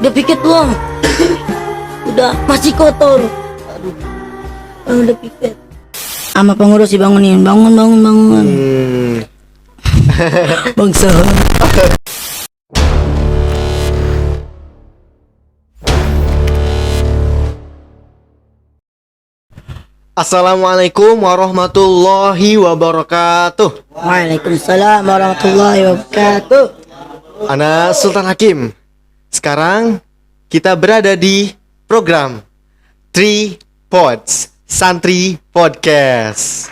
Udah piket belum? Udah, masih kotor. Udah piket. Sama pengurus dibangunin, bangun. Bangsa. Assalamualaikum warahmatullahi wabarakatuh. Waalaikumsalam warahmatullahi wabarakatuh. Ana Sultan Hakim. Sekarang kita berada di program Three Pods Santri Podcast.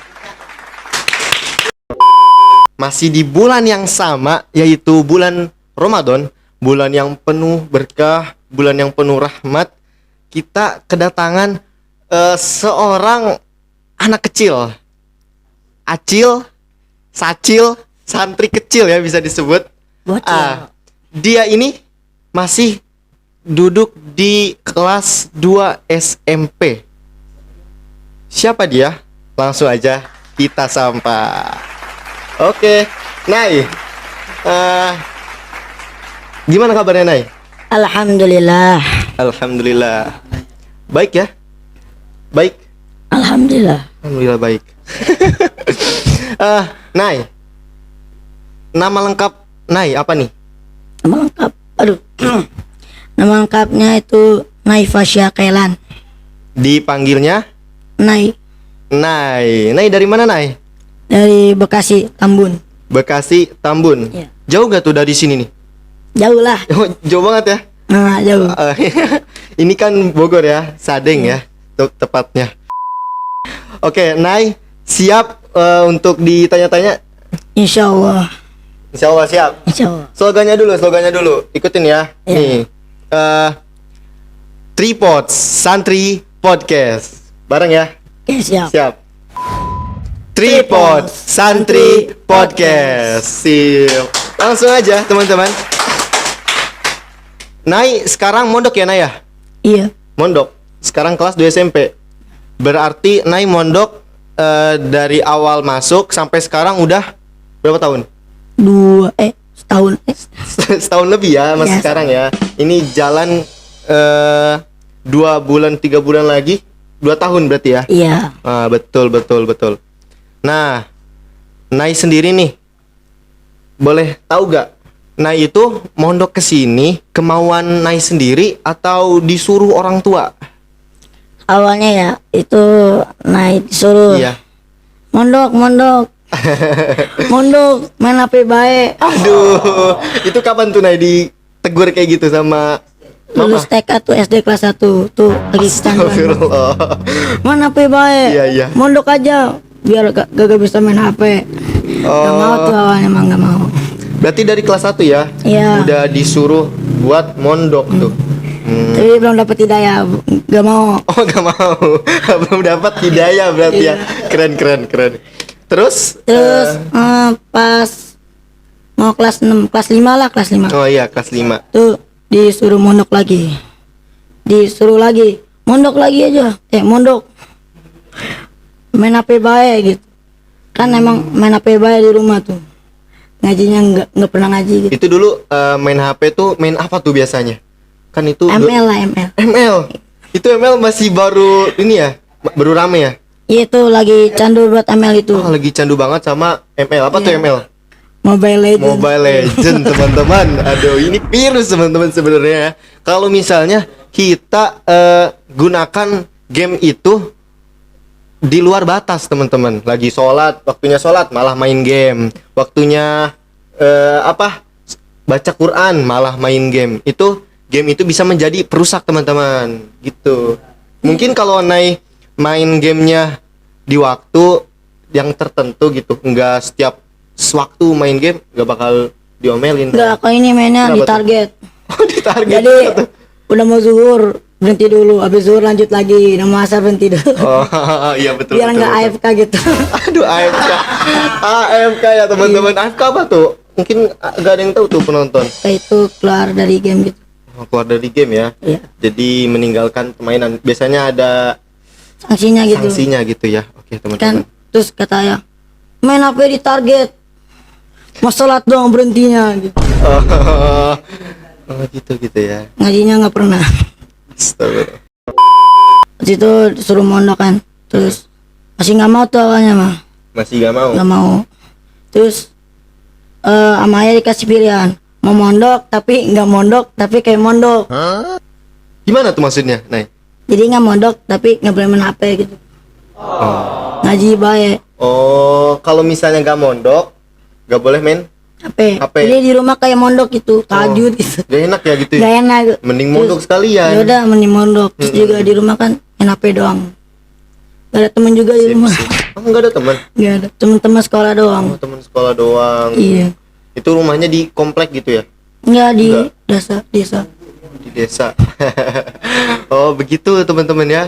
Masih di bulan yang sama, yaitu bulan Ramadan, bulan yang penuh berkah, bulan yang penuh rahmat. Kita kedatangan seorang anak kecil, acil, sacil, santri kecil ya bisa disebut. Dia ini masih duduk di kelas 2 SMP. Siapa dia? Langsung aja kita sapa. Oke, Nay. Gimana kabarnya, Nay? Alhamdulillah. Alhamdulillah. Baik ya? Baik. Alhamdulillah Baik. Nay. Nama lengkap Nay apa nih? Nama lengkap, nama lengkapnya itu Nay Fasya Kailan. Dipanggilnya Nay. Nay dari mana, Nay? Dari Bekasi, Tambun. Bekasi, Tambun. Iya. Jauh gak tuh dari sini nih? Jauh lah. Oh, jauh banget ya? Nah, jauh. Ini kan Bogor ya, Sadeng ya, tepatnya. Oke, Nay, siap untuk ditanya-tanya? Insya Allah. Insya Allah siap. Insya Allah. Slogannya dulu, ikutin ya. Iya. Nih, Three Pods Santri Podcast. Bareng ya. Oke, siap. Siap. Three Pods Santri Podcast. Siap. Langsung aja teman-teman. Nay sekarang mondok ya, Nay ya? Iya. Mondok. Sekarang kelas 2 SMP. Berarti Nay mondok dari awal masuk sampai sekarang udah berapa tahun? Setahun. Setahun lebih ya, masih sekarang ya. Ini jalan 2 bulan 3 bulan lagi 2 tahun berarti ya? Iya. Betul. Nah, Nay sendiri nih, boleh tahu gak? Nay itu mondok ke sini kemauan Nay sendiri atau disuruh orang tua? Awalnya ya itu Nay disuruh. Iya. Mondok. Mondok, main HP baik. Aduh, itu kapan tuh Nay ditegur kayak gitu sama Lulus TK tuh SD kelas 1 tuh lagi kecanduan. Astagfirullah. Main HP baik. Iya. Mondok aja biar gak bisa main HP. Gak mau tuh awalnya, emang gak mau. Berarti dari kelas 1 ya? Iya. Udah disuruh buat mondok tuh. Tapi belum dapat hidayah, gak mau. Oh, gak mau. Belum dapat hidayah berarti ya. Keren. Terus Pas mau kelas 6, kelas 5 lah, kelas 5. Oh iya, kelas 5. Tuh disuruh mondok lagi. Disuruh lagi. Mondok lagi aja. Mondok. Main HP baik gitu. Kan emang main HP baik di rumah tuh. Ngajinya nggak pernah ngaji gitu. Itu dulu main HP tuh main apa tuh biasanya? Kan itu ML lah, ML. ML. Itu ML masih baru ini ya? Baru rame ya? Iya tuh lagi candu buat ML itu. Oh, lagi candu banget sama ML. Apa tuh ML? Mobile Legend teman-teman. Aduh, ini virus teman-teman sebenarnya. Kalau misalnya kita gunakan game itu di luar batas teman-teman. Lagi sholat, waktunya sholat malah main game. Waktunya baca Quran malah main game. Game itu bisa menjadi perusak teman-teman. Gitu. Mungkin kalau Nay main gamenya di waktu yang tertentu gitu, enggak setiap sewaktu main game, enggak bakal diomelin. Enggak, kalau ini mainnya Kenapa di target. Oh, di target. Jadi udah mau zuhur berhenti dulu, habis zuhur lanjut lagi, udah mau asar berhenti dulu. Oh, iya betul. Biar nggak AFK gitu. Aduh, AFK ya teman-teman. AFK apa tuh? Mungkin gak ada yang tahu tuh penonton. Itu keluar dari game gitu. Keluar dari game ya. Iya. Jadi meninggalkan permainan. Biasanya ada sanksinya gitu ya. Oke, teman-teman. Kan terus kata ya, main HP di target. Mau sholat doang berhentinya gitu. Oh gitu ya. Ngajinya nggak pernah. Astagfirullah. Terus itu suruh mondok kan. Terus masih nggak mau tuh awalnya mah. Masih gak mau? Nggak mau. Terus sama ayah dikasih pilihan, mau mondok tapi nggak mondok tapi kayak mondok. Gimana tuh maksudnya, Nay? Jadi nggak mondok tapi nggak boleh main HP gitu. Ngaji baik Oh, kalau misalnya gak mondok, gak boleh main HP. HP. Jadi di rumah kayak mondok gitu, tahajud gitu. Gak enak ya gitu ya? Gak enak. Mending Terus, mondok sekalian. Ya udah mending mondok. Terus juga di rumah kan main HP doang. Gak ada temen juga di rumah. Oh, gak ada teman? Gak ada. Temen-temen sekolah doang. Oh, teman sekolah doang. Iya. Itu rumahnya di komplek gitu ya? Enggak di Enggak. desa. Di desa. Oh, begitu teman-teman ya.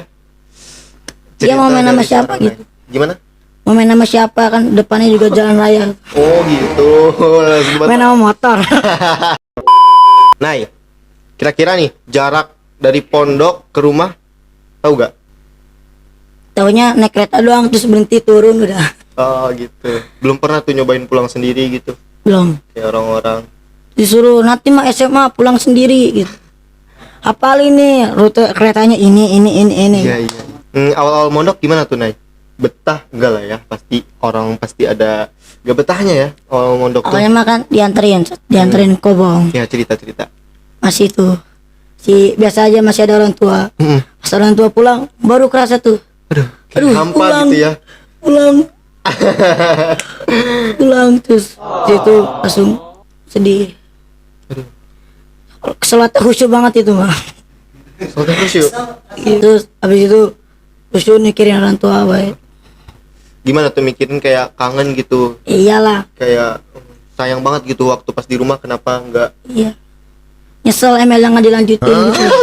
Dia mau Cerita main sama dari siapa seorang gitu. Nay. Gimana? Mau main sama siapa kan depannya juga jalan raya. Oh, gitu. Langsung Main sama motor. Nay, kira-kira nih jarak dari pondok ke rumah tahu gak? Taunya naik kereta doang terus berhenti turun udah. Oh gitu. Belum pernah tuh nyobain pulang sendiri gitu. Belum. Kayak orang-orang. Disuruh nanti mah SMA pulang sendiri gitu. Hafal ini rute keretanya ini. Iya. Awal-awal mondok gimana tuh, Nay? Betah enggak lah ya? Pasti orang pasti ada gak betahnya ya awal mondok tuh. Awalnya mah kan dianterin kobong. Ya, cerita-cerita. Masih tuh. Biasa aja masih ada orang tua. Pas orang tua pulang baru kerasa tuh. Aduh, hampa pulang. gitu ya. Pulang terus itu langsung sedih. Aduh. Sholat khusyuk banget itu mah. Soalnya khusyuk. Terus habis itu khusyuk mikirin orang tua baik. Gimana tuh mikirin kayak kangen gitu. Iyalah. Kayak sayang banget gitu waktu pas di rumah kenapa enggak. Iya. Nyesel ML yang nggak dilanjutin gitu.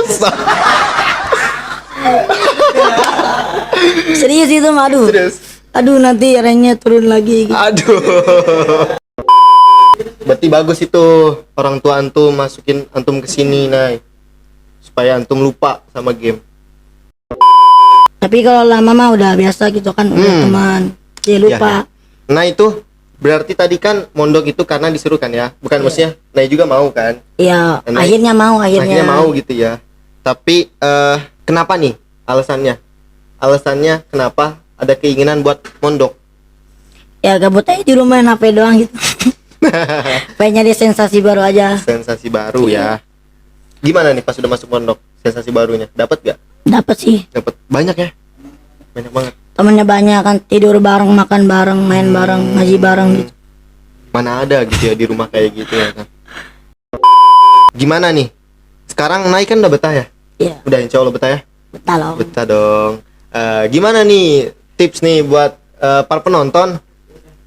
Serius itu mah aduh. Serius? Aduh nanti ranknya turun lagi gitu. Aduh. Berarti bagus itu orang tua antum masukin antum ke sini, Nay. Supaya antum lupa sama game. Tapi kalau lama mah udah biasa gitu kan udah teman. Dia lupa. Ya. Nah, itu berarti tadi kan mondok itu karena disuruh kan ya? Bukan maksudnya Nay juga mau kan? Iya, Nah, akhirnya mau Akhirnya mau gitu ya. Tapi kenapa nih alasannya? Alasannya kenapa ada keinginan buat mondok? Ya gabut aja di rumah main HP doang gitu. Pengen nyari sensasi baru aja. Sensasi baru ya. Gimana nih pas udah masuk mondok? Sensasi barunya dapat gak? Dapat sih. Dapat banyak ya? Banyak banget. Temennya banyak kan, tidur bareng, makan bareng, main bareng, ngaji bareng gitu. Mana ada gitu ya di rumah kayak gitu ya kan. Gimana nih? Sekarang naik kan udah betah ya? Iya, Udah insya Allah betah ya? betah loh. Betah dong. Gimana nih tips nih buat para penonton?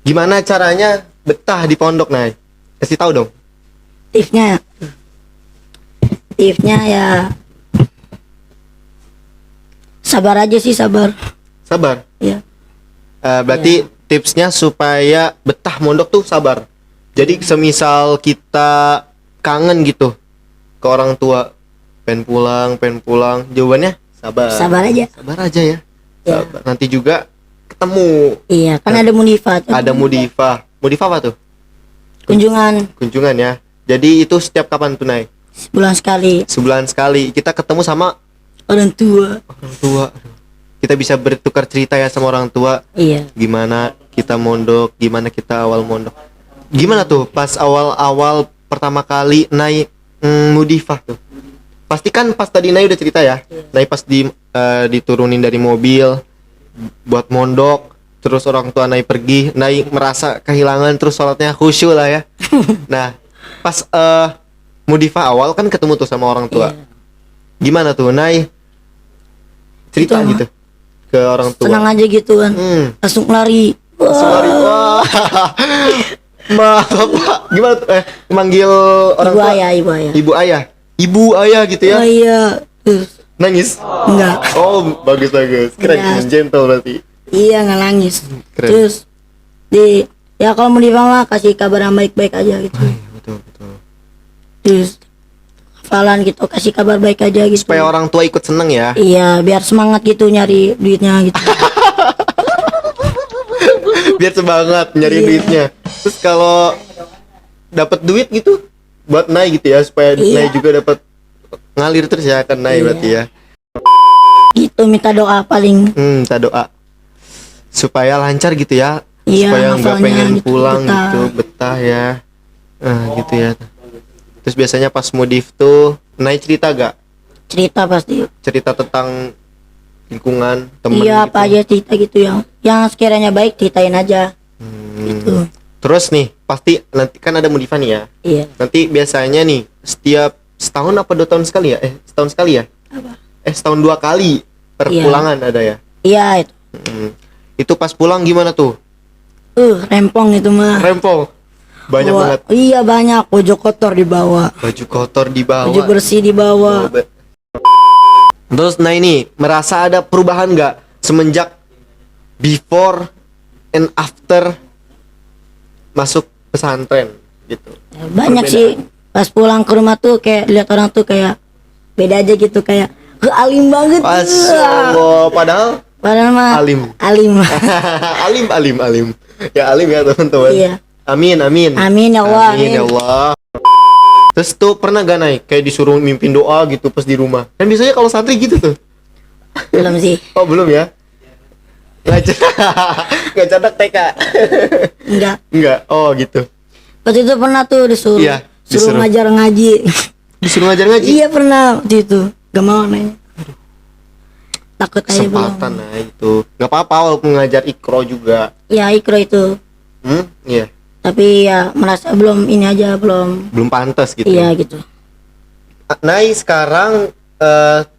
Gimana caranya betah di pondok, Nay? Kasih tahu dong. Tipsnya ya sabar aja sih, sabar. Sabar. Ya. Berarti tipsnya supaya betah mondok tuh sabar. Jadi semisal kita kangen gitu ke orang tua, pengen pulang, jawabannya sabar. Sabar aja. Sabar aja ya. Ya. Sabar. Nanti juga ketemu. Iya, kan ada Munifah tuh. Ada Mudifah. Mudifah apa tuh? Kunjungan Kunjungan ya. Jadi itu setiap kapan tuh, Nay? sebulan sekali. Sebulan sekali kita ketemu sama Orang tua. orang tua. Kita bisa bertukar cerita ya sama orang tua. Iya. Gimana kita mondok, gimana kita awal mondok. Gimana tuh pas awal-awal pertama kali naik Mudifah tuh. Pasti kan pas tadi Nay udah cerita ya. Nay pas diturunin dari mobil buat mondok, terus orang tua Nay pergi, Nay merasa kehilangan, terus sholatnya khusyuk lah ya. Nah, pas Mudifah awal kan ketemu tuh sama orang tua. Iya. Gimana tuh Nay? Cerita Itu, gitu ke orang tua. Senang aja gitu kan. Langsung lari. Sorry. Wah. Maaf, Pak. Gimana tuh? Manggil orang Ibu tua. ayah, ibu ayah. Ibu ayah. Ibu ayah gitu ya. Oh iya. Terus Nangis. enggak. Oh, bagus. Keren, Iya. gentle berarti. Iya, nggak nangis. Keren. Terus ya kalau mau mah kasih kabar yang baik-baik aja gitu. Betul. Terus hafalan gitu, kasih kabar baik aja gitu. Supaya orang tua ikut seneng ya. Iya, biar semangat gitu nyari duitnya gitu. Biar semangat nyari Iya. duitnya. Terus kalau dapat duit gitu, buat naik gitu ya, supaya Iya. naik juga dapat ngalir terus ya, kan naik Iya. berarti ya. Gitu minta doa paling. Kita doa supaya lancar gitu ya, Iya, supaya nggak hafalnya pengen gitu, pulang betah. gitu, betah ya. Gitu ya. Terus biasanya pas modif tuh naik cerita gak? Cerita pasti. Cerita tentang lingkungan, temen Iya, gitu. apa aja cerita gitu yang sekiranya baik ceritain aja. Gitu. Terus nih, pasti nanti kan ada modifan nih ya. Iya. Nanti biasanya nih setiap setahun apa 2 tahun sekali ya? Setahun sekali ya? Apa? Setahun 2 kali perpulangan ada ya. Iya itu. Itu pas pulang gimana tuh? Rempong itu mah. Rempong. Banyak Wah, banget. Iya banyak, pojok kotor dibawa, Baju kotor dibawa. baju bersih dibawa. Terus nah ini merasa ada perubahan nggak semenjak before and after masuk pesantren gitu? Banyak Perbedaan. sih pas pulang ke rumah tuh kayak lihat orang tuh kayak beda aja gitu, kayak alim banget. Masya Allah, Padahal mah Alim. Alim. alim. Ya alim ya teman-teman. Iya. Amin. Amin ya Allah. Amin ya Allah. Terus tuh pernah gak naik kayak disuruh mimpin doa gitu pas di rumah? Kan biasanya kalau santri gitu tuh. Belum sih. Oh belum ya? Nggak catat TK. Enggak. Oh gitu. Waktu itu pernah tuh disuruh Iya, suruh disuruh. ngajar ngaji. Disuruh ngajar ngaji. Iya pernah waktu itu. Gak mau nanya. Takut aja Kesempatan belum. nah itu. Nggak apa-apa walaupun ngajar ikro juga. Ya ikro itu. Iya. Tapi ya merasa belum ini aja belum. Belum pantas gitu. Iya gitu. Nai sekarang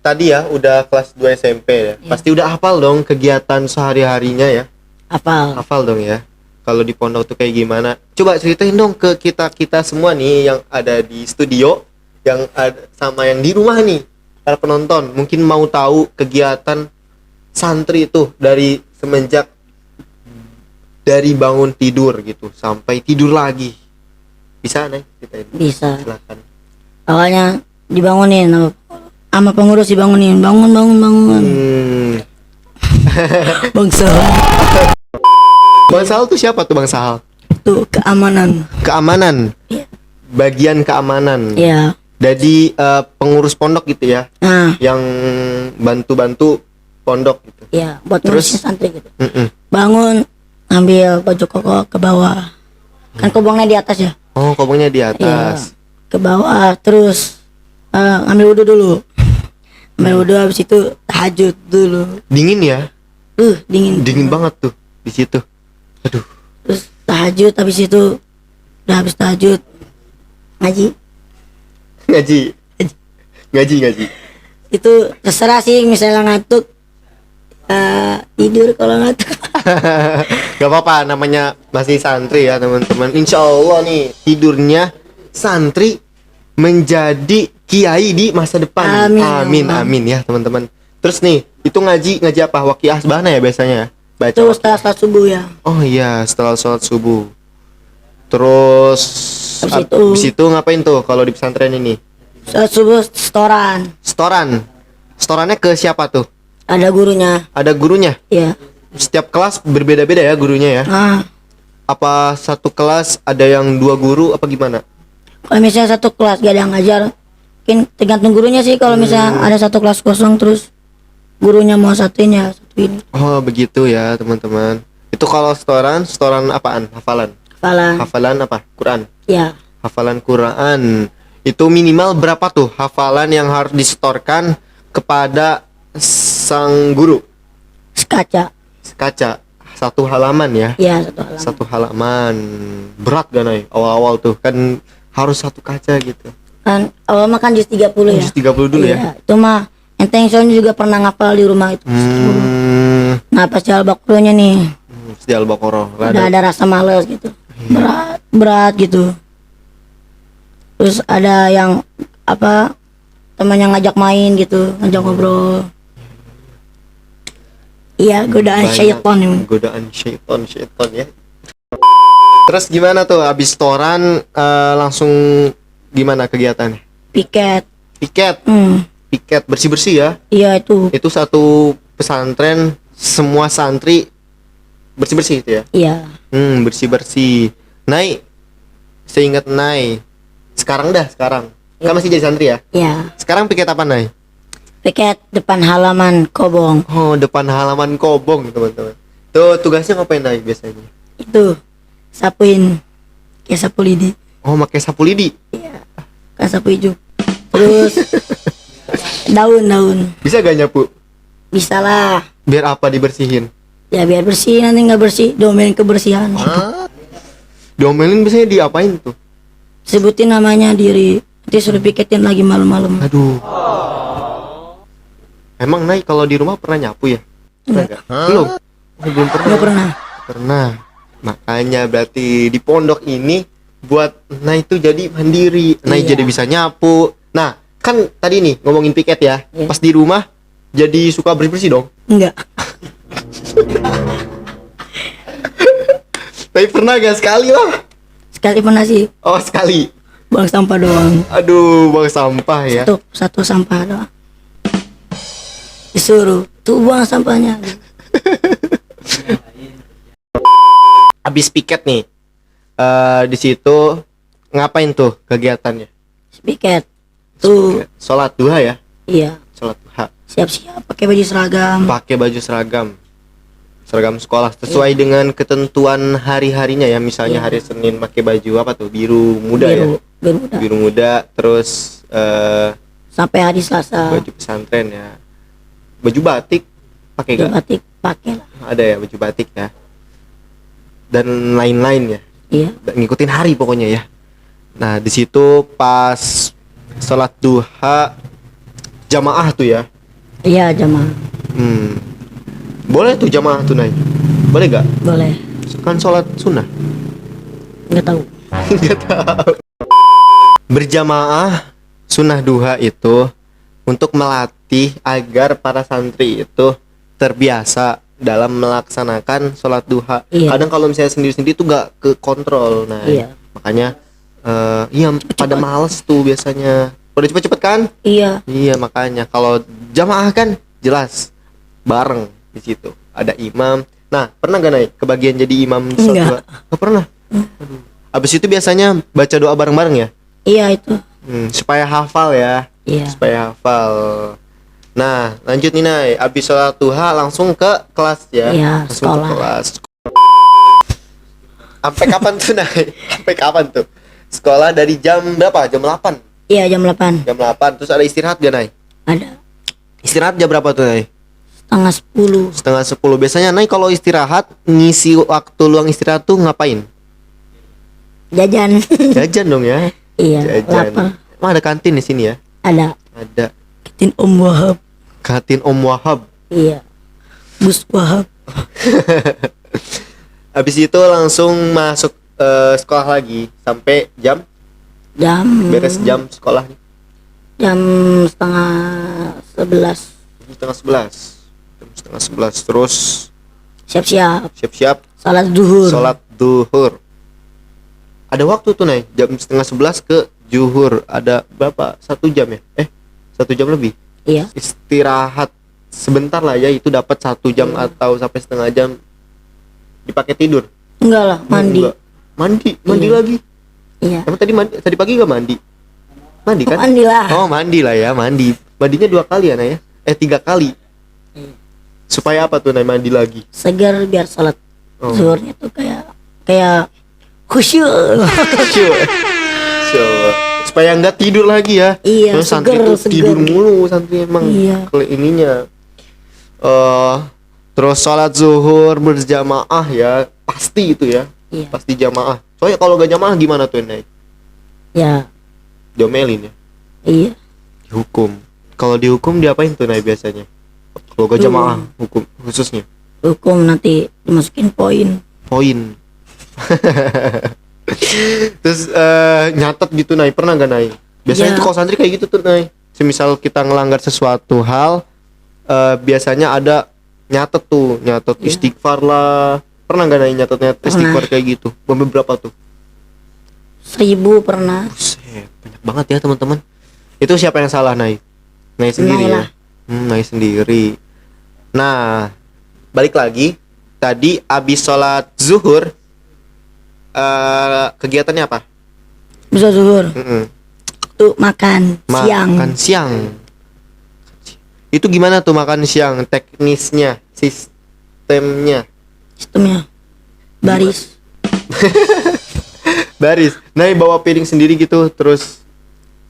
tadi ya udah kelas 2 SMP ya. Pasti udah hafal dong kegiatan sehari-harinya ya. Hafal dong ya. Kalau di pondok tuh kayak gimana? Coba ceritain dong ke kita semua nih yang ada di studio, yang ada sama yang di rumah nih. Para penonton mungkin mau tahu kegiatan santri itu dari semenjak dari bangun tidur gitu sampai tidur lagi. Bisa nih ceritain. Bisa. Silakan. Awalnya dibangunin sama pengurus, dibangunin, bangun. Bangsa Bang Sahal tuh siapa tuh Bang Sahal? tuh keamanan. Keamanan. Iya. Bagian keamanan. Iya. Jadi pengurus pondok gitu ya, Nah, yang bantu-bantu pondok gitu. iya buat Terus? ngurusin santri gitu. Mm-mm. Bangun, ambil baju koko ke bawah. Kan kobongnya di atas ya. Oh, kobongnya di Iya. atas. Ke bawah terus ambil wudhu dulu. Ambil wudhu, habis itu tahajud dulu. Dingin ya? Dingin. Dingin banget tuh di situ. Aduh. Terus tahajud, habis itu udah habis tahajud ngaji. Ngaji. Itu terserah sih, misalnya ngantuk tidur, kalau ngantuk Gak apa-apa, namanya masih santri ya teman-teman. Insya Allah nih tidurnya santri menjadi kiai di masa depan. Amin, ya Allah. Amin ya teman-teman. Terus nih itu ngaji apa? Waqiah Asbahana ya biasanya? Baca itu waqiah. setelah sholat subuh ya. Oh iya, setelah sholat subuh. Terus Habis itu- itu ngapain tuh kalau di pesantren ini? Sholat subuh setoran, Setorannya ke siapa tuh? ada gurunya Ada gurunya? ya. Setiap kelas berbeda-beda ya gurunya ya? Apa satu kelas ada yang 2 guru apa gimana? Kalau misalnya satu kelas gak ada yang ngajar, mungkin tergantung gurunya sih. Kalau misalnya ada satu kelas kosong, terus gurunya mau satuin ya satuin. Oh begitu ya teman-teman. Itu kalau setoran apaan? Hafalan apa? Quran. Ya, Hafalan Quran. Itu minimal berapa tuh hafalan yang harus disetorkan kepada sang guru? sekaca Kaca 1 halaman ya. ya, satu halaman. 1 halaman. Berat gak Nay? Awal-awal tuh kan harus 1 kaca gitu. Kan awal mah kan juz 30 ya. Juz 30 dulu ya. Iya, itu mah enteng, soalnya juga pernah ngapal di rumah itu. Nah pas di Al-Baqarahnya nih Di Al-Baqarah. udah ada rasa males gitu, berat gitu. Terus ada yang teman yang ngajak main gitu, ngajak ngobrol. Iya, godaan Banyak syaitan ini. Godaan syaitan ya. Terus gimana tuh abis setoran langsung gimana kegiatannya? Piket. Piket bersih-bersih ya. Iya itu. Itu satu pesantren semua santri bersih-bersih itu ya. Iya. Bersih-bersih. Nai, seingat Nai, Sekarang dah, sekarang. Kan Iya. masih jadi santri ya? Ya, Sekarang piket apa, Nay? piket depan halaman Kobong. Oh, depan halaman Kobong, teman-teman. Tuh, tugasnya ngapain, Nay, biasanya? Itu sapuin kayak sapu lidi. Oh, pakai sapu lidi. Iya, kayak sapu hijau. Terus daun-daun. Bisa gak nyapu? Bisa lah. Biar apa dibersihin? Ya biar bersih, nanti nggak bersih, domain kebersihan. Diomelin biasanya diapain tuh? Sebutin namanya diri, nanti suruh piketin lagi malam-malam. Aduh. Emang Nay kalau di rumah pernah nyapu ya? Pernah Enggak. nggak? Belum. Oh, belum pernah. Nggak pernah. Pernah. Makanya berarti di pondok ini buat Nay itu jadi mandiri. Nay Iya. jadi bisa nyapu. Nah, kan tadi nih ngomongin piket ya. Iya. Pas di rumah jadi suka bersih-bersih dong. Enggak. Tapi pernah gak sekali lah? Sekali pernah sih, Oh, sekali. buang sampah doang. Aduh, buang sampah ya. Satu sampah doang. Disuruh, tuh buang sampahnya. Habis piket nih. Di situ ngapain tuh kegiatannya? Piket. Tuh, Sholat duha ya? iya. Sholat duha. Siap-siap pakai baju seragam. Pakai baju seragam. Seragam sekolah sesuai dengan ketentuan hari-harinya ya. Misalnya Iya. hari Senin pakai baju apa tuh? Biru muda ya. Biru muda. Biru muda, terus Sampai hari Selasa. baju pesantren ya. Baju batik pakai Baju gak? batik pakai lah. Ada ya baju batik ya. Dan lain-lain ya. Iya. Ngikutin hari pokoknya ya. Nah, di situ pas sholat duha jamaah tuh ya. Iya jamaah. Boleh tuh jamaah tuh Nay? Boleh gak? Boleh. Kan sholat sunnah. Nggak tahu. Nggak tahu. Berjamaah sunnah duha itu untuk melatih agar para santri itu terbiasa dalam melaksanakan sholat duha. Iya. Kadang kalau misalnya sendiri-sendiri tuh gak ke kontrol. Nah, Iya. makanya iya pada males tuh biasanya. Udah cepet-cepet kan? Iya. Iya, makanya kalau jamaah kan jelas bareng di situ. Ada imam. Nah, pernah gak naik kebagian jadi imam sholat Enggak. duha? Nggak pernah. Aduh. Abis itu biasanya baca doa bareng-bareng ya? Iya itu. Supaya hafal ya. Iya. Supaya hafal. Nah, lanjut nih Nay. Abis sholat duha langsung ke kelas ya. Iya, Langsung sekolah. ke kelas. Sampai kapan tuh Nay? Sampai kapan tuh? Sekolah dari jam berapa? Jam 8. Iya jam 8. Jam 8 terus ada istirahat gak Nay? Ada. Istirahat jam berapa tuh Nay? Setengah 10. Setengah 10. Biasanya Nay kalau istirahat ngisi waktu luang istirahat tuh ngapain? Jajan. Jajan dong ya. Iya. Jajan. Lapar. Emang ada kantin di sini ya? Ada. Ada. Kitin Om Wahab. Kantin Om Wahab. Iya. Bus Wahab. Habis itu langsung masuk sekolah lagi sampai jam beres jam sekolah Jam setengah 11. setengah 11 terus Siap-siap. siap-siap Salat zuhur. sholat duhur. Ada waktu tuh Nay, jam setengah 11 ke zuhur ada berapa? 1 jam ya? 1 jam lebih. Iya. Istirahat sebentar lah ya, itu dapat 1 jam atau sampai setengah jam dipakai tidur. Enggak lah, mandi. Enggak. Mandi Iya. lagi. Iya. Emang tadi pagi gak mandi? Mandi kan? Mandi lah. Oh, mandi lah ya, mandi. Mandinya 2 kali ya, Nay ya? 3 kali. Iya. Supaya apa tuh Nay mandi lagi? Segar biar salat Oh. zuhurnya tuh kayak khusyuk. Supaya nggak tidur lagi ya. Iya, Terus santri seger, tuh seger. tidur mulu santri emang. Iya. Ininya. Terus sholat zuhur berjamaah ya, pasti itu ya. Iya. Pasti jamaah. Soalnya kalau gak jamaah gimana tuh Nay? Ya. Diomelin ya. Iya. Dihukum. Kalau dihukum diapain tuh Nay biasanya? Kalau gak jamaah hukum khususnya. Hukum nanti dimasukin poin. Poin. Terus nyatet gitu Nay, pernah gak Nay? Biasanya Ya. tuh kalau santri kayak gitu tuh Nay. Semisal kita ngelanggar sesuatu hal, biasanya ada nyatet tuh, nyatet Ya. istighfar lah. Pernah gak Nay nyatet istighfar kayak gitu? Berapa tuh? 1000 pernah. Buset, banyak banget ya teman-teman. Itu siapa yang salah Nay? Nay sendiri Nay ya? lah. Nay sendiri. Nah, balik lagi. Tadi abis sholat zuhur, kegiatannya apa? Bisa zuhur. Mm-mm. Tuh makan siang. Makan siang. Itu gimana tuh makan siang? Teknisnya, sistemnya. Sistemnya baris. Baris. Nah, bawa piring sendiri gitu, terus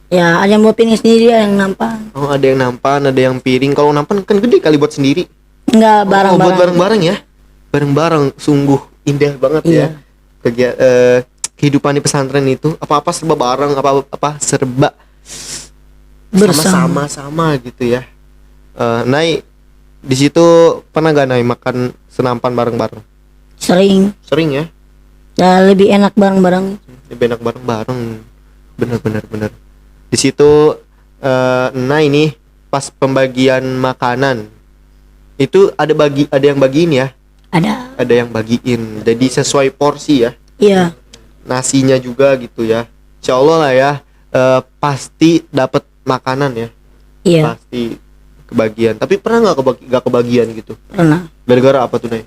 Ya ada yang bawa piring sendiri, ada yang nampan. oh ada yang nampan, ada yang piring. Kalau nampan kan gede kali buat sendiri. Enggak Oh, buat bareng-bareng. bareng-bareng ya. Bareng-bareng, sungguh indah banget ya. Iya. Kehidupan di pesantren itu apa-apa serba bareng, apa-apa serba Bersama. sama gitu ya. Nai di situ pernah gak Nai makan senampan bareng-bareng? Sering. Sering ya. Ya lebih enak bareng-bareng. Lebih enak bareng-bareng. Bener. Di situ Nai nih pas pembagian makanan itu ada yang bagiin ya. Ada. Ada yang bagiin. Jadi sesuai porsi ya. Iya. Nasinya juga gitu ya. Insya Allah lah ya. Pasti dapat makanan ya. Iya. Pasti kebagian. Tapi pernah nggak kebagian gitu? Pernah. Gara-gara apa tuh Nay?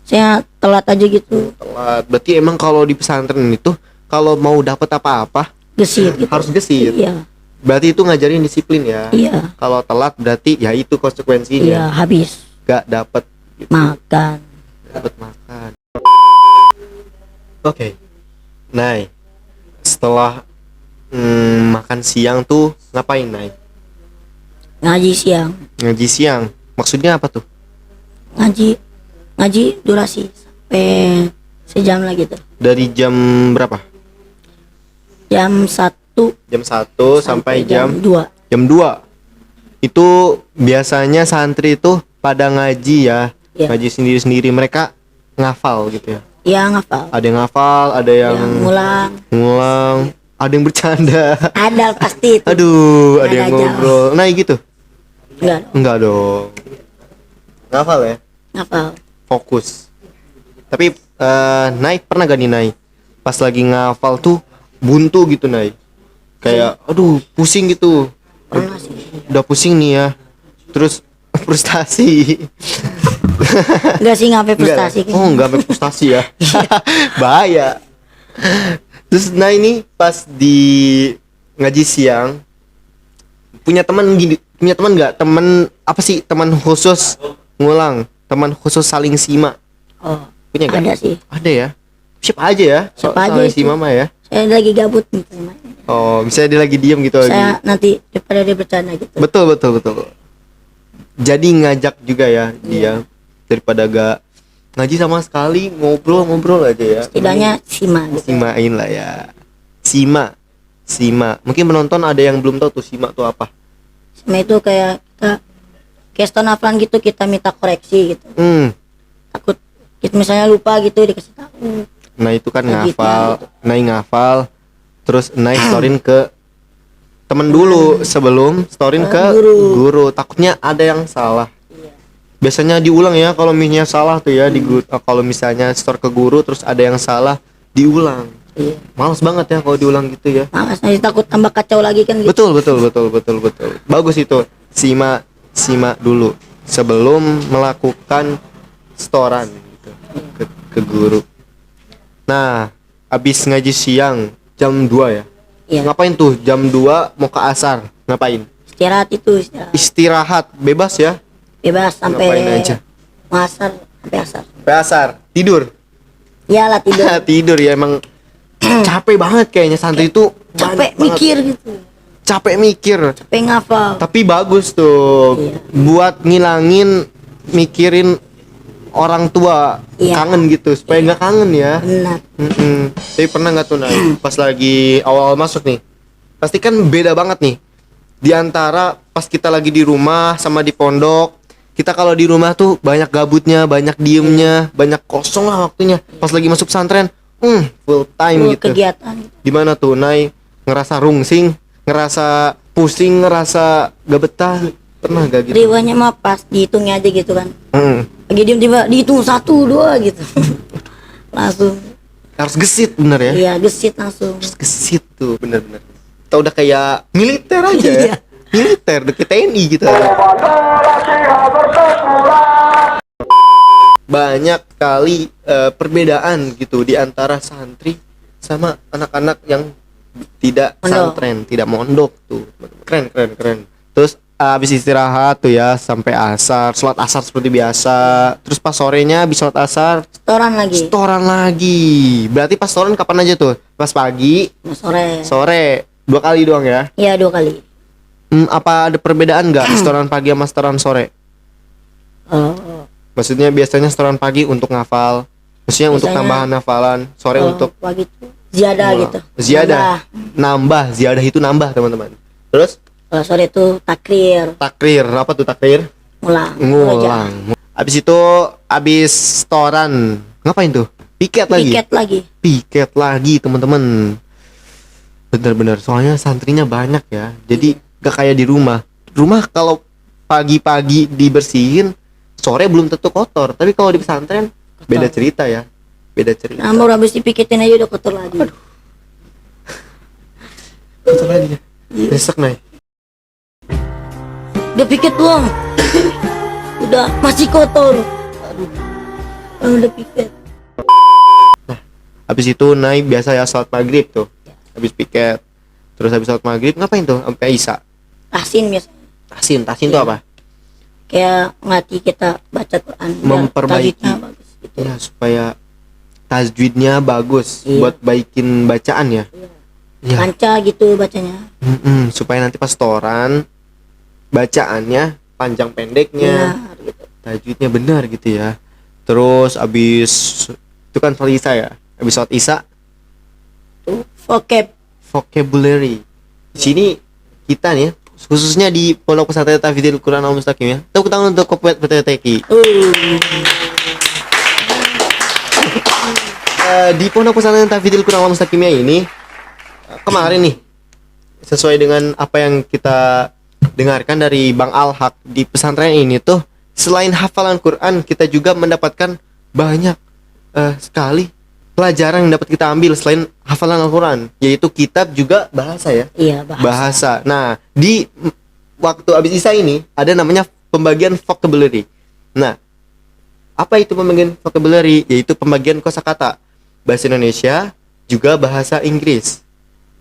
Saya telat aja gitu. Telat. Berarti emang kalau di pesantren itu kalau mau dapat apa-apa Gesit gitu. harus gesit. Iya. Berarti itu ngajarin disiplin ya. Iya. Kalau telat berarti ya itu Iya, konsekuensinya. habis Gak dapat gitu. makan. Dapat makan. Oke. Nay, setelah makan siang tuh ngapain Nay? Ngaji siang. Ngaji siang. Maksudnya apa tuh? Ngaji durasi sampai sejam lagi tuh. Dari jam berapa? Jam 1 Jam 1 sampai jam 2. jam 2. Itu biasanya santri itu pada ngaji ya. Iya. Ngaji sendiri-sendiri, mereka ngafal gitu ya. Ya ngafal. Ada yang ngafal, ada yang Yang ngulang. ngulang, ada yang bercanda. Ada pasti itu. Aduh, ada yang Ada aja. ngobrol. Nah, gitu. Enggak, Enggak dong. Ngafal ya, ngafal. fokus. Tapi Naik pernah gak nih Naik? Pas lagi ngafal tuh buntu gitu Naik. Kayak aduh, pusing gitu. Pernah sih. Udah pusing nih ya. Terus frustasi. Enggak sih ngapain Enggak. frustasi. Oh, enggak sampai frustasi ya. Bahaya. Terus nah ini pas di ngaji siang punya teman nggak? Teman apa sih? Teman khusus ngulang, teman khusus saling simak. Oh, Punya nggak? ada sih. Ada ya. Siapa aja ya? Siapa aja saling itu? simak mah ya. Saya lagi gabut nih. Oh, misalnya dia lagi diem gitu lagi. Saya nanti daripada dia bercanda gitu. Betul. Jadi ngajak juga ya dia daripada gak ngaji sama sekali, ngobrol aja ya. Setidaknya simak gitu. Simain lah ya. Simak. Mungkin penonton ada yang belum tahu tuh simak tuh apa. Simak itu kayak kayak setelah hafalan gitu kita minta koreksi gitu. Takut kita misalnya lupa gitu dikasih tahu. Nah itu kan Nah, gitu, ngafal, gitu. ngafal, terus storyin ke temen dulu sebelum storyin ke guru. Takutnya ada yang salah. Biasanya diulang ya kalau misalnya salah tuh ya kalau misalnya store ke guru terus ada yang salah diulang. Iya. Males banget ya kalau diulang gitu ya. Malas nanti takut tambah kacau lagi kan gitu. Betul. Bagus itu. Simak dulu sebelum melakukan storan gitu, ke guru. Nah, habis ngaji siang jam 2 ya. Iya. Ngapain tuh jam 2 mau ke asar? Ngapain? Istirahat itu istirahat. Istirahat bebas ya. Bebas sampai Ngapain aja? asar sampai asar. Sampai asar. Tidur. Iyalah tidur. Tidur ya emang capek banget kayaknya santri itu Capek banget mikir gitu. capek mikir Capek ngafal. tapi bagus tuh Iya. buat ngilangin mikirin orang tua Iya. kangen gitu supaya nggak kangen ya. Benar. Tapi pernah nggak tuh Nay, pas lagi awal masuk nih pasti kan beda banget nih di antara pas kita lagi di rumah sama di pondok. Kita kalau di rumah tuh banyak gabutnya, banyak diemnya, banyak kosong lah waktunya. Pas lagi masuk pesantren full time gitu. Kegiatan. Gimana tuh Nay, ngerasa rungsing, ngerasa pusing, ngerasa gak betah? Pernah gak gitu? Riwanya mah pas dihitungnya aja gitu kan. Hmm. Lagi diem tiba dihitung 1, 2 gitu. Langsung. Harus gesit bener ya? Iya gesit langsung. Harus gesit tuh bener-bener. Kita udah kayak militer aja ya. Iya. Militer, deket TNI gitu. Banyak kali perbedaan gitu di antara santri sama anak-anak yang tidak Mondok. santren, tidak mondok tuh. Keren, keren, keren. Terus habis istirahat tuh ya sampai asar, sholat asar seperti biasa. Terus pas sorenya habis sholat asar, Setoran lagi. setoran lagi. Berarti pas setoran kapan aja tuh? Pas pagi, Sore. sore, 2 kali doang ya? Iya 2 kali. Apa ada perbedaan nggak setoran pagi sama setoran sore? Oh, Maksudnya biasanya setoran pagi untuk ngafal, maksudnya untuk Biasanya- tambahan hafalan, sore untuk pagi itu ziyadah gitu. ziyadah. Nambah, ziyadah itu nambah, teman-teman. Terus Kalau sore itu takrir, takrir, apa tuh takrir? ngulang. Ngulang. Habis itu habis setoran, ngapain tuh? Piket lagi. Piket lagi. Piket lagi, teman-teman. Bener-bener, soalnya santrinya banyak ya. Jadi gak kayak di rumah. Rumah kalau pagi-pagi dibersihin, sore belum tentu kotor. Tapi kalau di pesantren beda cerita ya. Beda cerita. Nah, baru habis dipiketin aja udah kotor lagi. Kotor lagi ya. Besok nih. Udah piket doang. Udah masih kotor. Aduh. Udah piket. Habis itu naik biasa ya sholat maghrib tuh. Habis piket. Terus habis sholat maghrib ngapain tuh? Sampai isya. Tasin biasa. Tasin tuh apa? Kayak ngelatih kita baca Quran. biar Memperbaiki. tajwidnya bagus gitu. Ya supaya tajwidnya bagus Iya. buat baikin bacaan ya. Ya. Lancar gitu bacanya. Supaya nanti pas setoran bacaannya panjang pendeknya, Benar gitu. tajwidnya benar gitu ya. Terus abis itu kan sholat isya ya. Abis sholat isya Tuh, vocab. vocabulary. Di sini kita nih ya, khususnya di Pondok Pesantren Tahfidzul Quran Al Mustaqim ya. Tepuk tangan untuk Kopet PTTK. Di Pondok Pesantren Tahfidzul Quran Al Mustaqim ini kemarin nih sesuai dengan apa yang kita dengarkan dari Bang Al-Haq di pesantren ini tuh, selain hafalan Quran kita juga mendapatkan banyak sekali pelajaran yang dapat kita ambil selain hafalan Al-Quran, yaitu kitab juga bahasa ya. Iya, Bahasa. Nah, di waktu habis isya ini ada namanya pembagian vocabulary. Nah, apa itu pembagian vocabulary? Yaitu pembagian kosakata bahasa Indonesia juga bahasa Inggris,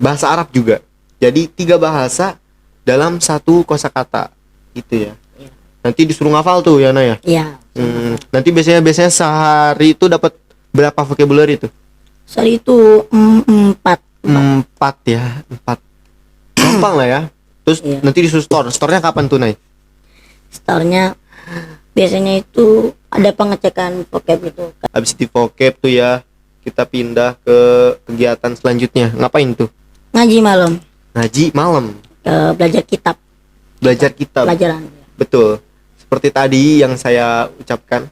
bahasa Arab juga. Jadi 3 bahasa dalam 1 kosakata gitu ya. Iya. Nanti disuruh ngafal tuh ya Naya. Iya. Nanti biasanya sehari itu dapat berapa vocabulary itu? Sorry itu 4. 4 ya, 4. Gampang lah ya. Terus Iya. nanti disuruh store. Store-nya kapan tuh, Nay? Store-nya biasanya itu ada pengecekan vocab itu. Habis di vocab tuh ya, kita pindah ke kegiatan selanjutnya. Ngapain tuh? Ngaji malam, Ngaji malam, belajar kitab, belajar kitab. pelajaran. Betul. Seperti tadi yang saya ucapkan,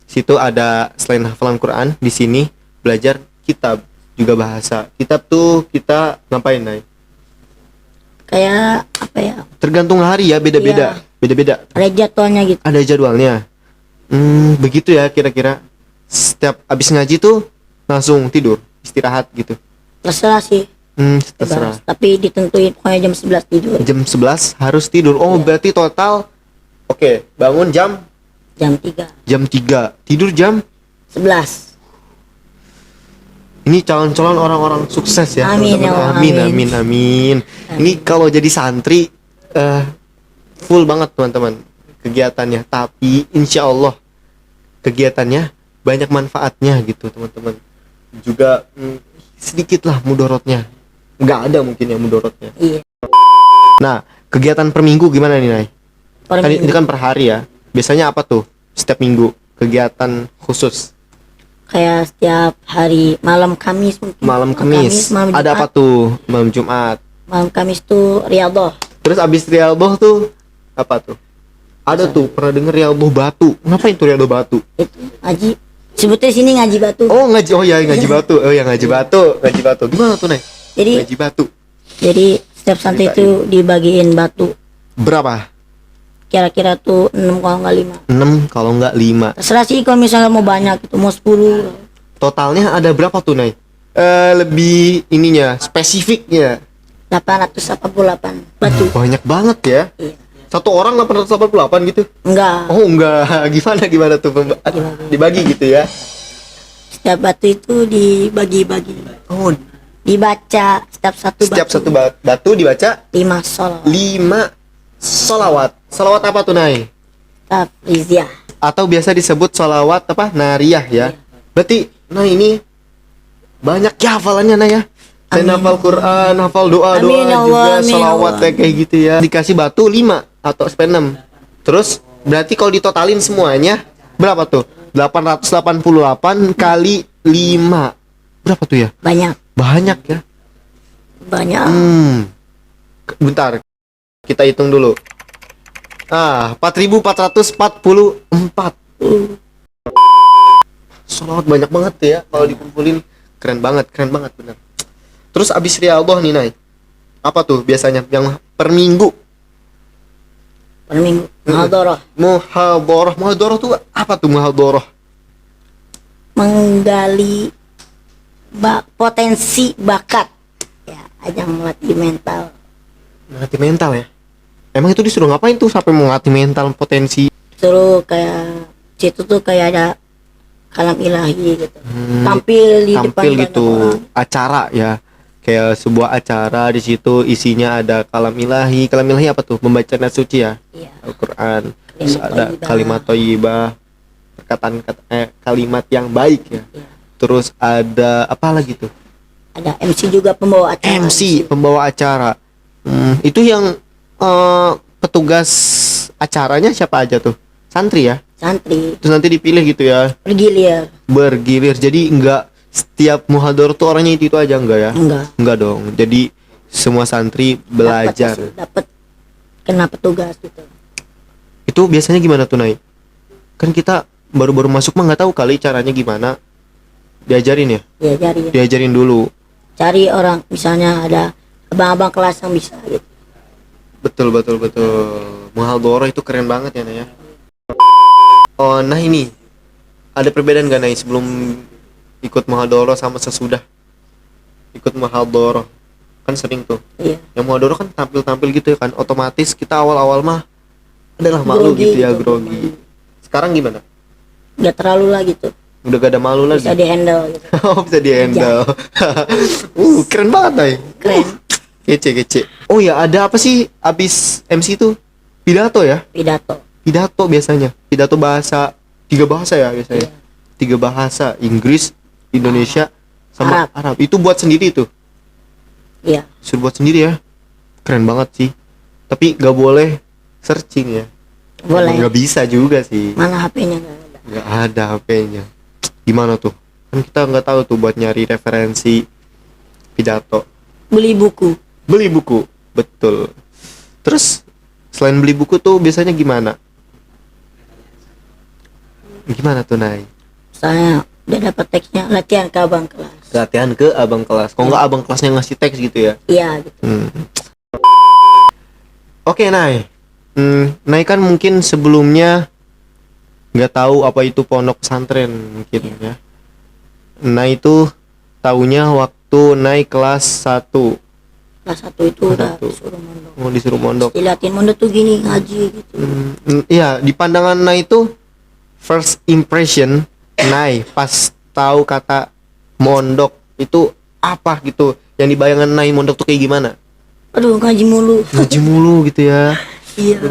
situ ada selain hafalan Quran, di sini belajar kitab juga bahasa. Kitab tuh kita ngapain, Nay? Kayak apa ya? Tergantung hari ya, beda-beda. Iya. Beda-beda. Ada jadwalnya gitu. Ada jadwalnya. Begitu ya kira-kira. Setiap habis ngaji tuh langsung tidur, istirahat gitu. Terserah sih. Terserah. Bebas. Tapi ditentuin pokoknya jam 11 tidur. Jam 11 harus tidur. Oh, Iya. berarti total oke, bangun jam Jam 3. 3. Tidur jam 11. ini calon-calon orang-orang sukses ya. Amin, teman-teman. ya Allah, Amin, amin. amin, amin. Ini kalau jadi santri full banget teman-teman kegiatannya. Tapi insya Allah kegiatannya banyak manfaatnya gitu teman-teman. Juga sedikit lah mudorotnya. Nggak ada mungkin ya mudorotnya. Iya. Nah, kegiatan per minggu gimana nih, Nay? Per Kan minggu. ini kan per hari ya. Biasanya apa tuh setiap minggu kegiatan khusus? Kayak setiap hari malam Kamis mungkin. Malam Kamis. malam Ada apa Jumat. tuh malam Jumat? Malam Kamis tuh riyadhah. Terus abis Riyadhah tuh apa tuh? Ada tuh pernah denger Riyadhah Batu. Ngapain tuh Riyadhah Batu? Itu ngaji. Sebutnya sini ngaji batu. Oh ngaji, oh ya ngaji Batu. Oh ya ngaji Batu, ngaji Batu. Gimana tuh, Nay? Jadi Ngaji Batu. jadi setiap santri itu dibagiin batu. Berapa? Kira-kira tuh 6 kalau nggak 5. 6 kalau nggak 5. Terserah sih kalau misalnya mau banyak itu mau 10. Totalnya ada berapa tuh, Nay? Lebih ininya, spesifiknya. 888 batu. Banyak banget ya. Iya. Satu orang 888 gitu. Enggak. Oh enggak, gimana tuh dibagi gitu ya? Setiap batu itu dibagi-bagi. Oh, dibaca Setiap satu batu dibaca 5 sholawat 5 sholawat. Sholawat apa tuh, Nay? tafriziyah. Atau biasa disebut sholawat apa? Nariyah ya. Berarti nah ini banyak ya hafalannya, Nay ya. Saya Amin. hafal Quran, hafal doa-doa Amin, ya juga, Allah, amin, ya sholawat Allah. kayak gitu ya. Dikasih batu 5 atau sampai 6. Terus berarti kalau ditotalin semuanya berapa tuh? 888 kali 5. Berapa tuh ya? Banyak Banyak ya. banyak. Bentar. Kita hitung dulu. 4444. Sholawat banyak banget ya kalau dikumpulin. Keren banget bener. Terus abis riyadhah nih, Nay, apa tuh biasanya yang per minggu? Per minggu muhadharah, Muhadharah tuh apa tuh muhadharah? menggali potensi bakat ya, ajang melatih mental. Melatih mental ya. Emang itu disuruh ngapain tuh sampai mau ngelatih mental potensi? Suruh kayak situ tuh kayak ada kalam ilahi gitu, tampil di depan Tampil banyak gitu, orang. acara ya. Kayak sebuah acara, di situ isinya ada kalam ilahi. Kalam ilahi apa tuh? Membaca nas suci ya. Iya. Al-Qur'an. Terus Kalimat ada thayyibah. kalimat thayyibah, perkataan kalimat yang baik ya. Iya. Terus ada apa lagi tuh? Ada MC juga, pembawa acara. MC, pembawa acara. Itu yang petugas acaranya siapa aja tuh? Santri ya. Santri Terus nanti dipilih gitu ya, bergilir. bergilir. Jadi enggak setiap muhadharah tuh orangnya itu aja, enggak ya? Enggak. Dong. Jadi semua santri belajar. Dapat kena petugas gitu. Itu biasanya gimana tuh, Nay? Kan kita baru-baru masuk mah nggak tahu kali caranya gimana. Diajarin ya? Diajarin. Diajarin dulu. Cari orang, misalnya ada abang-abang kelas yang bisa gitu. Betul. Muhadharah itu keren banget ya, Nay ya. Oh, nah ini ada perbedaan gak, Nay, sebelum ikut muhadharah sama sesudah ikut muhadharah? Kan sering tuh. Iya. Yang muhadharah kan tampil-tampil gitu ya kan. Otomatis kita awal-awal mah adalah malu Grogi gitu ya, gitu. grogi. Sekarang gimana? Nggak terlalu lah gitu. Udah gak ada malu lagi. Bisa di-handle gitu. Oh, bisa di-handle. Keren banget, Nay. Keren. Kece. Oh ya, ada apa sih abis MC tuh? Pidato ya? Pidato. Biasanya. Pidato bahasa 3 bahasa ya biasanya. Iya. 3 bahasa, Inggris, Indonesia, sama Arab. Itu buat sendiri tuh. Iya. Suruh buat sendiri ya. Keren banget sih. Tapi gak boleh searching ya. Boleh. Gak bisa juga sih. Mana HP-nya nggak ada. Gak ada HP-nya. Gimana tuh? Kan kita nggak tahu tuh buat nyari referensi pidato. Beli buku. Beli buku, betul. Terus selain beli buku tuh biasanya gimana? Gimana tuh, Nay? Saya udah dapat teksnya, latihan ke abang kelas. Latihan ke abang kelas. Kok nggak abang kelasnya ngasih teks gitu ya? Iya gitu. Oke, Nay. Nay kan mungkin sebelumnya nggak tahu apa itu pondok pesantren mungkin ya. Nay itu taunya waktu naik kelas 1. Kelas 1 itu udah Satu. disuruh mondok. Mau disuruh mondok. Dilatih mondok tuh gini, ngaji gitu. Iya, di pandangan Nay itu first impression Nay pas tahu kata mondok itu apa gitu. Yang dibayangkan Nay mondok tuh kayak gimana? Aduh, ngaji mulu. Ngaji mulu gitu ya. Iya.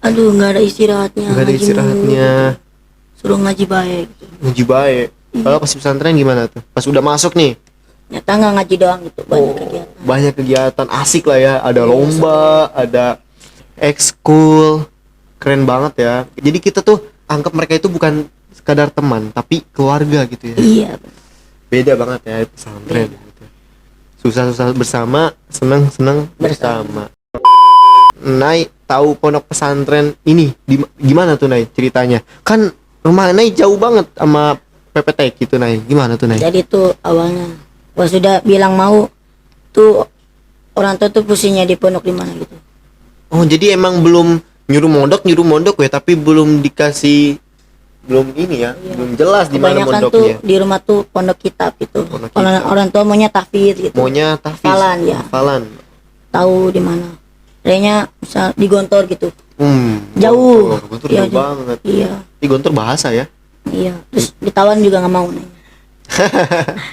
Aduh, nggak ada istirahatnya. Nggak ada ngaji istirahatnya. mulu. Suruh ngaji baik. Ngaji baik. Kalau pas di pesantren gimana tuh? Pas udah masuk nih. Nyata nggak ngaji doang gitu, banyak kegiatan. Banyak kegiatan asik lah ya. Ada lomba, ada ekskul. Keren banget ya. Jadi kita tuh anggap mereka itu bukan sekadar teman, tapi keluarga gitu ya. Iya. Beda banget ya pesantren gitu. Susah-susah bersama, senang-senang bersama. Nay tahu pondok pesantren ini gimana tuh, Nay, ceritanya? Kan rumah Nay jauh banget sama PPT gitu, Nay. Gimana tuh, Nay? Jadi tuh awalnya pas sudah bilang mau tuh orang tua tuh pusingnya di pondok di mana gitu. Oh, jadi emang belum nyuruh mondok ya, tapi belum dikasih, belum ini ya, belum jelas di mana Kebanyakan tuh mondoknya. di rumah tuh pondok kitab gitu. Pondok Kalau kitab. orang tua maunya tahfidz gitu. Maunya tahfiz. Hafalan, ya. Hafalan. Tahu di mana. Kayaknya misal di Gontor gitu. Jauh. Gontor Iya, jauh banget. Iya. Di Gontor bahasa ya. Iya. Terus ditawan juga nggak mau nih.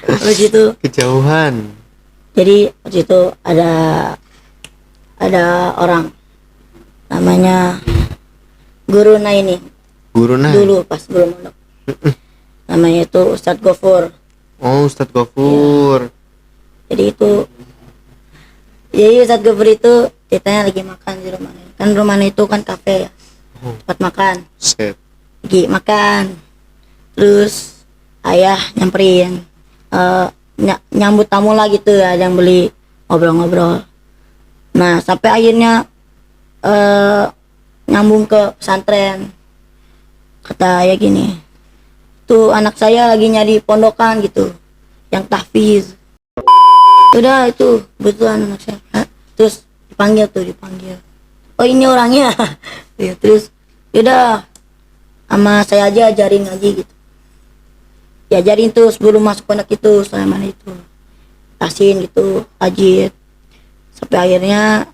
Terus itu Kejauhan. Jadi waktu itu ada orang namanya guru ini Guru Nay. dulu pas belum mondok. Namanya itu Ustadz Gofur. Oh, Ustadz Gofur. Jadi Ustadz Gofur itu ceritanya lagi makan di rumahnya. Kan rumahnya itu kan kafe ya, tempat makan. Set. Lagi makan, terus ayah nyamperin, nyambut tamu lah gitu ya, yang beli, ngobrol-ngobrol. Nah sampai akhirnya nyambung ke pesantren. Kata ayah gini, tuh anak saya lagi nyari pondokan gitu yang tahfiz. Udah itu kebetulan anak saya. Terus dipanggil, oh ini orangnya. Ya, terus udah sama saya aja ajarin ngaji gitu, diajarin tuh sebelum masuk pondok itu selama itu tasin gitu, ajit, sampai akhirnya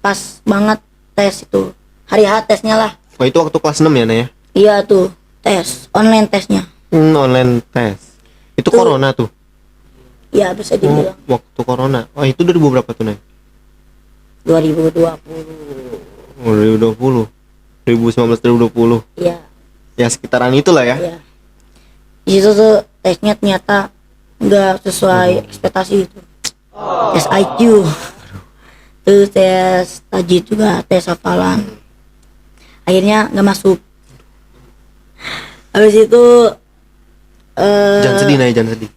pas banget tes itu, hari H tesnya lah. Oh, itu waktu kelas 6 ya, Nay ya? Iya tuh, tes online tesnya. Online tes. Itu Tuh. corona tuh. Iya bisa Oh, dibilang waktu corona. Oh, itu 2000 berapa tuh, Nay? 2020. Oh, 2020. 2019 2020. Iya. Ya sekitaran itulah ya. Iya. Di situ tuh tesnya ternyata nggak sesuai ekspektasi itu. Tes IQ, terus tes tajwid juga, tes hafalan. Akhirnya nggak masuk. Habis itu Jangan sedih, Nay, jangan sedih.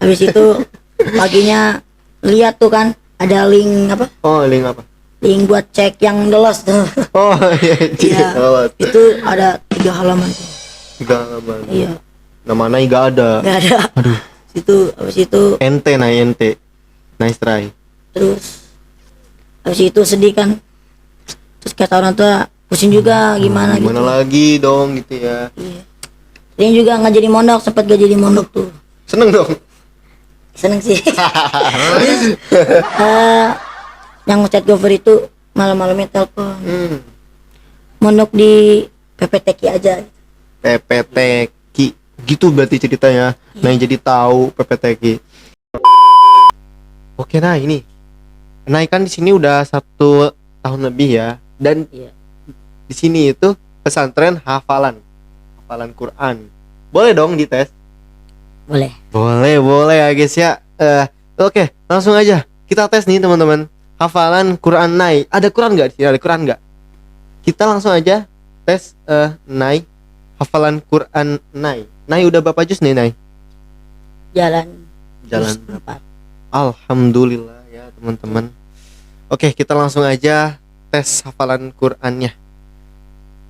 habis itu paginya lihat tuh kan ada link apa? Oh, link apa? Link buat cek yang lolos tuh. Oh, iya. Iya. Oh, Itu ada 3 halaman tuh. halaman. Iya. Nama Nay gak ada. Nggak ada. Aduh. Habis itu Ente, Nay, ente. Nice try. terus habis itu sedih kan. Terus kata orang tua pusing juga gimana Gimana gitu. lagi dong gitu ya. Iya. Dia juga nggak jadi mondok, sempat gak jadi mondok tuh. Seneng dong. Seneng sih. Yang ngechat Gofur itu malam-malamnya telepon. Mondok di PPTQ aja. PPTQ gitu berarti ceritanya. Nay jadi tahu PPTQ. Oke, nah ini Nay kan di sini udah 1 tahun lebih ya, dan Iya. di sini itu pesantren hafalan Quran. Boleh dong dites? Boleh. Boleh ya guys ya. Oke, langsung aja kita tes nih teman-teman. Hafalan Quran Nay. Ada Quran nggak? Ada Quran nggak? Kita langsung aja tes Nay. Hafalan Quran Nay. Nay udah berapa juz nih, Nay? Jalan Jalan juz 4. Alhamdulillah ya teman-teman. Oke, kita langsung aja tes hafalan Qurannya.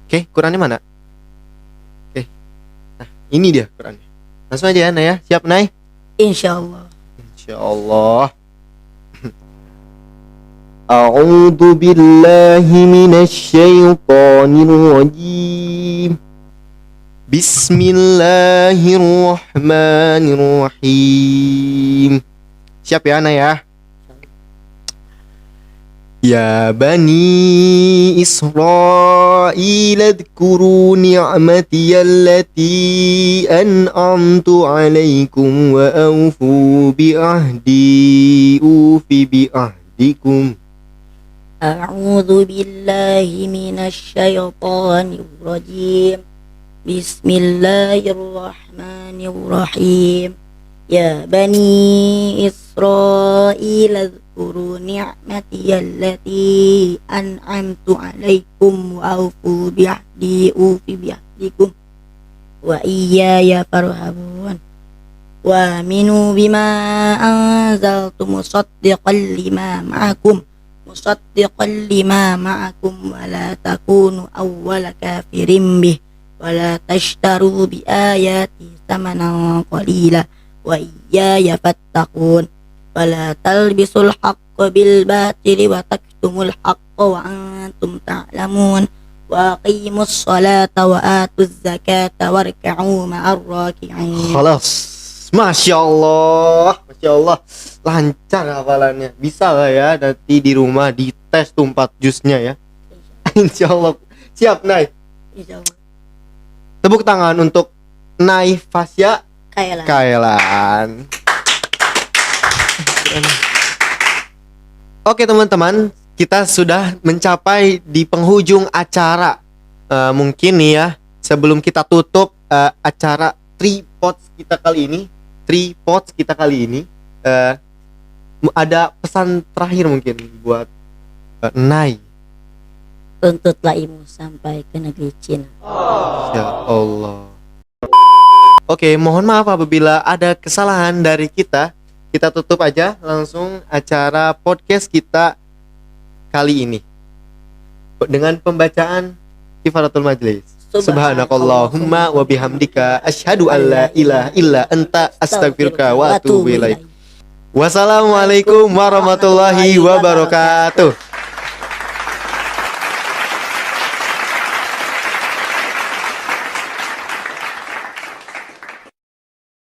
Oke, Qurannya mana? Oke, nah ini dia Qurannya. Langsung aja ya, Nay ya. Siap, Nay? Insyaallah. Insyaallah. A'udzu billahi minasy syaithanir rajim. Bismillahirrahmanirrahim. Siap ya, Nay ya? Ya bani Israil adhkuru ni'mati allati an'amtu alaikum wa awfu bi ahdi ufi bi ahdikum. A'udzu billahi minasy syaithanir rajim. Bismillahirrahmanirrahim. Ya bani Israil adhkuru ni'mati allati an'amtu alaikum wa awfu bi'ahdi ufi bi'ahdikum wa iyaya farhabun wa aminu bima anzaltu musaddiqan lima ma'akum wa la takunu awwala kafirin bih wa la tashtaru bi ayati thamanan qalila wa iyaya fattaqun wa la talbisul haqqa bil batili wa taktumul haqqa wa antum ta'lamun wa aqimus salata wa atuz zakata warka'u ma'ar raki'in. Khalas. Masya Allah, lancar hafalannya. Bisa lah ya nanti di rumah dites tuh 4 juznya ya. Insya Allah. Siap, Nay? Insyaallah. Tepuk tangan untuk Nay Fasya Kayalah. Kailan. Oke teman-teman, kita sudah mencapai di penghujung acara. Mungkin nih ya, sebelum kita tutup acara Tripods kita kali ini, ada pesan terakhir mungkin buat Nay. Tuntutlah imu sampai ke negeri Cina. Ya Allah. Oke, mohon maaf apabila ada kesalahan dari kita. Kita tutup aja langsung acara podcast kita kali ini dengan pembacaan kifaratul majlis. Subhanakallahumma wa bihamdika asyhadu an la ilaha illa anta astaghfiruka wa atubu ilaik. Wassalamualaikum warahmatullahi wabarakatuh.